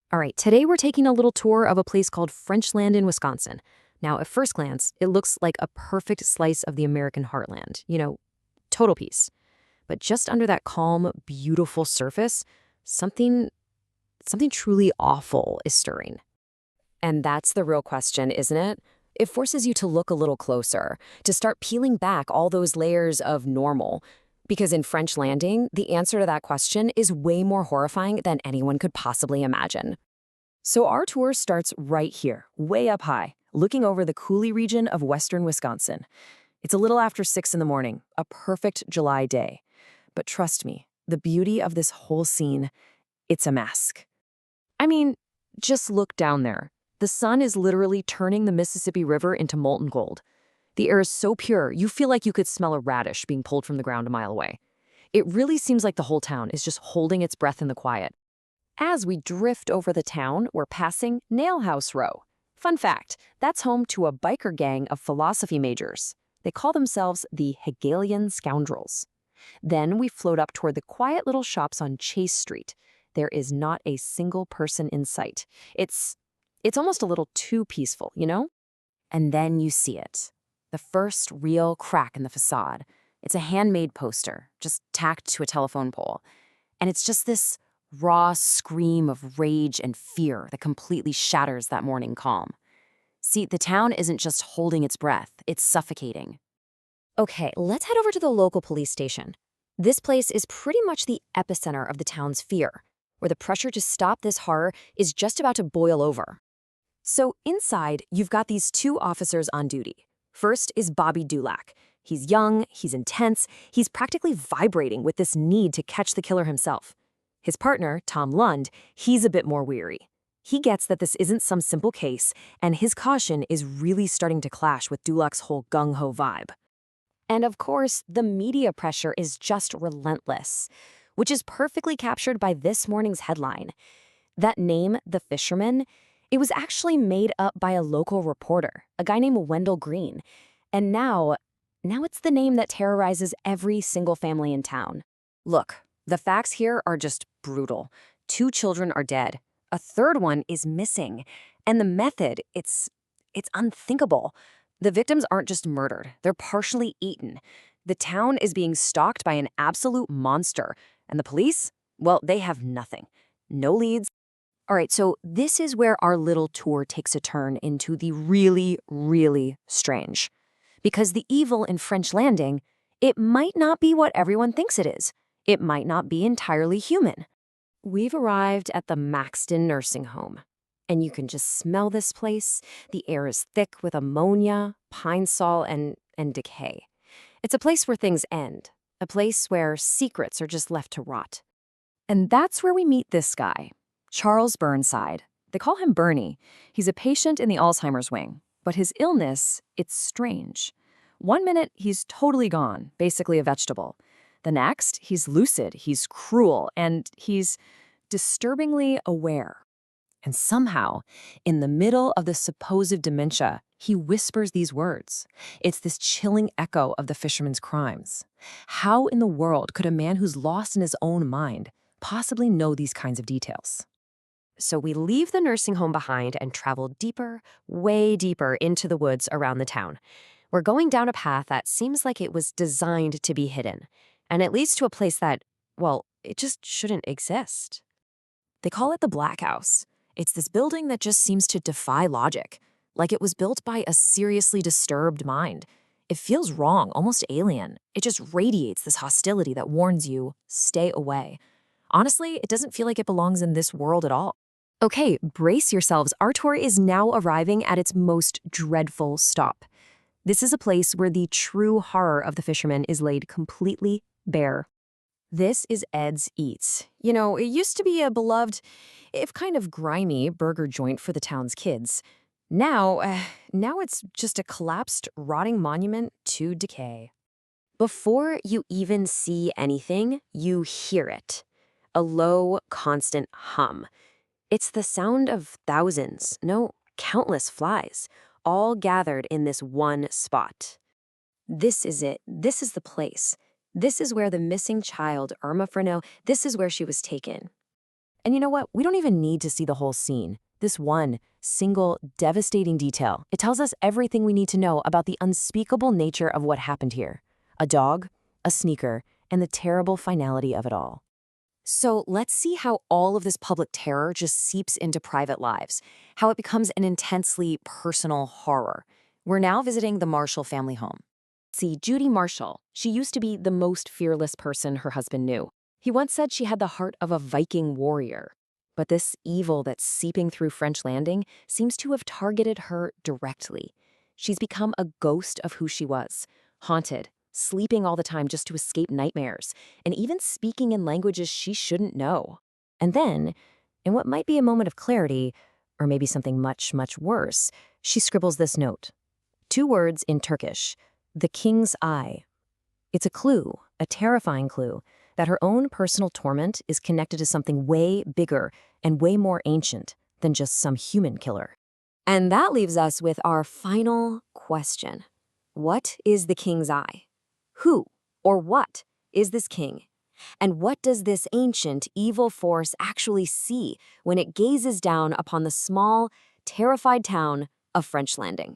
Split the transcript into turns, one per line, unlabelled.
All right, today we're taking a little tour of a place called Frenchland in Wisconsin. Now, at first glance, it looks like a perfect slice of the American heartland. Total peace. But just under that calm, beautiful surface, something truly awful is stirring. And that's the real question, isn't it? It forces you to look a little closer, to start peeling back all those layers of normal. Because in French Landing, the answer to that question is way more horrifying than anyone could possibly imagine. So our tour starts right here, way up high, looking over the Coulee region of western Wisconsin. It's a little after 6 in the morning, a perfect July day. But trust me, the beauty of this whole scene, it's a mask. I mean, just look down there. The sun is literally turning the Mississippi River into molten gold. The air is so pure, you feel like you could smell a radish being pulled from the ground a mile away. It really seems like the whole town is just holding its breath in the quiet. As we drift over the town, we're passing Nail House Row. Fun fact, that's home to a biker gang of philosophy majors. They call themselves the Hegelian Scoundrels. Then we float up toward the quiet little shops on Chase Street. There is not a single person in sight. It's almost a little too peaceful, you know? And then you see it. The first real crack in the facade. It's a handmade poster, just tacked to a telephone pole. And it's just this raw scream of rage and fear that completely shatters that morning calm. See, the town isn't just holding its breath, it's suffocating. Okay, let's head over to the local police station. This place is pretty much the epicenter of the town's fear, where the pressure to stop this horror is just about to boil over. So inside, you've got these two officers on duty. First is Bobby Dulac. He's young, he's intense, he's practically vibrating with this need to catch the killer himself. His partner, Tom Lund, he's a bit more weary. He gets that this isn't some simple case, and his caution is really starting to clash with Dulac's whole gung-ho vibe. And of course, the media pressure is just relentless, which is perfectly captured by this morning's headline. That name, the Fisherman, it was actually made up by a local reporter, a guy named Wendell Green. And now it's the name that terrorizes every single family in town. Look, the facts here are just brutal. 2 children are dead. A third one is missing. And the method, it's unthinkable. The victims aren't just murdered, they're partially eaten. The town is being stalked by an absolute monster. And the police? Well, they have nothing. No leads. All right, so this is where our little tour takes a turn into the really, really strange. Because the evil in French Landing, it might not be what everyone thinks it is. It might not be entirely human. We've arrived at the Maxton Nursing Home. And you can just smell this place. The air is thick with ammonia, pine sol, and decay. It's a place where things end. A place where secrets are just left to rot. And that's where we meet this guy, Charles Burnside. They call him Bernie. He's a patient in the Alzheimer's wing. But his illness, it's strange. One minute, he's totally gone, basically a vegetable. The next, he's lucid, he's cruel, and he's disturbingly aware. And somehow, in the middle of the supposed dementia, he whispers these words. It's this chilling echo of the fisherman's crimes. How in the world could a man who's lost in his own mind possibly know these kinds of details? So we leave the nursing home behind and travel deeper, way deeper into the woods around the town. We're going down a path that seems like it was designed to be hidden, and it leads to a place that, well, it just shouldn't exist. They call it the Black House. It's this building that just seems to defy logic, like it was built by a seriously disturbed mind. It feels wrong, almost alien. It just radiates this hostility that warns you, stay away. Honestly, it doesn't feel like it belongs in this world at all. Okay, brace yourselves. Our tour is now arriving at its most dreadful stop. This is a place where the true horror of the fisherman is laid completely bare. This is Ed's Eats. You know, it used to be a beloved, if kind of grimy, burger joint for the town's kids. Now it's just a collapsed, rotting monument to decay. Before you even see anything, you hear it. A low, constant hum. It's the sound of thousands, no, countless flies, all gathered in this one spot. This is it. This is the place. This is where the missing child, Irma Furneaux, this is where she was taken. And you know what? We don't even need to see the whole scene. This one single devastating detail, it tells us everything we need to know about the unspeakable nature of what happened here. A dog, a sneaker, and the terrible finality of it all. So let's see how all of this public terror just seeps into private lives, how it becomes an intensely personal horror. We're now visiting the Marshall family home. See, Judy Marshall, she used to be the most fearless person her husband knew. He once said she had the heart of a Viking warrior. But this evil that's seeping through French Landing seems to have targeted her directly. She's become a ghost of who she was, haunted, sleeping all the time just to escape nightmares, and even speaking in languages she shouldn't know. And then, in what might be a moment of clarity, or maybe something much, much worse, she scribbles this note. 2 words in Turkish, the king's eye. It's a clue, a terrifying clue, that her own personal torment is connected to something way bigger and way more ancient than just some human killer. And that leaves us with our final question. What is the king's eye? Who or what is this king? And what does this ancient evil force actually see when it gazes down upon the small, terrified town of French Landing?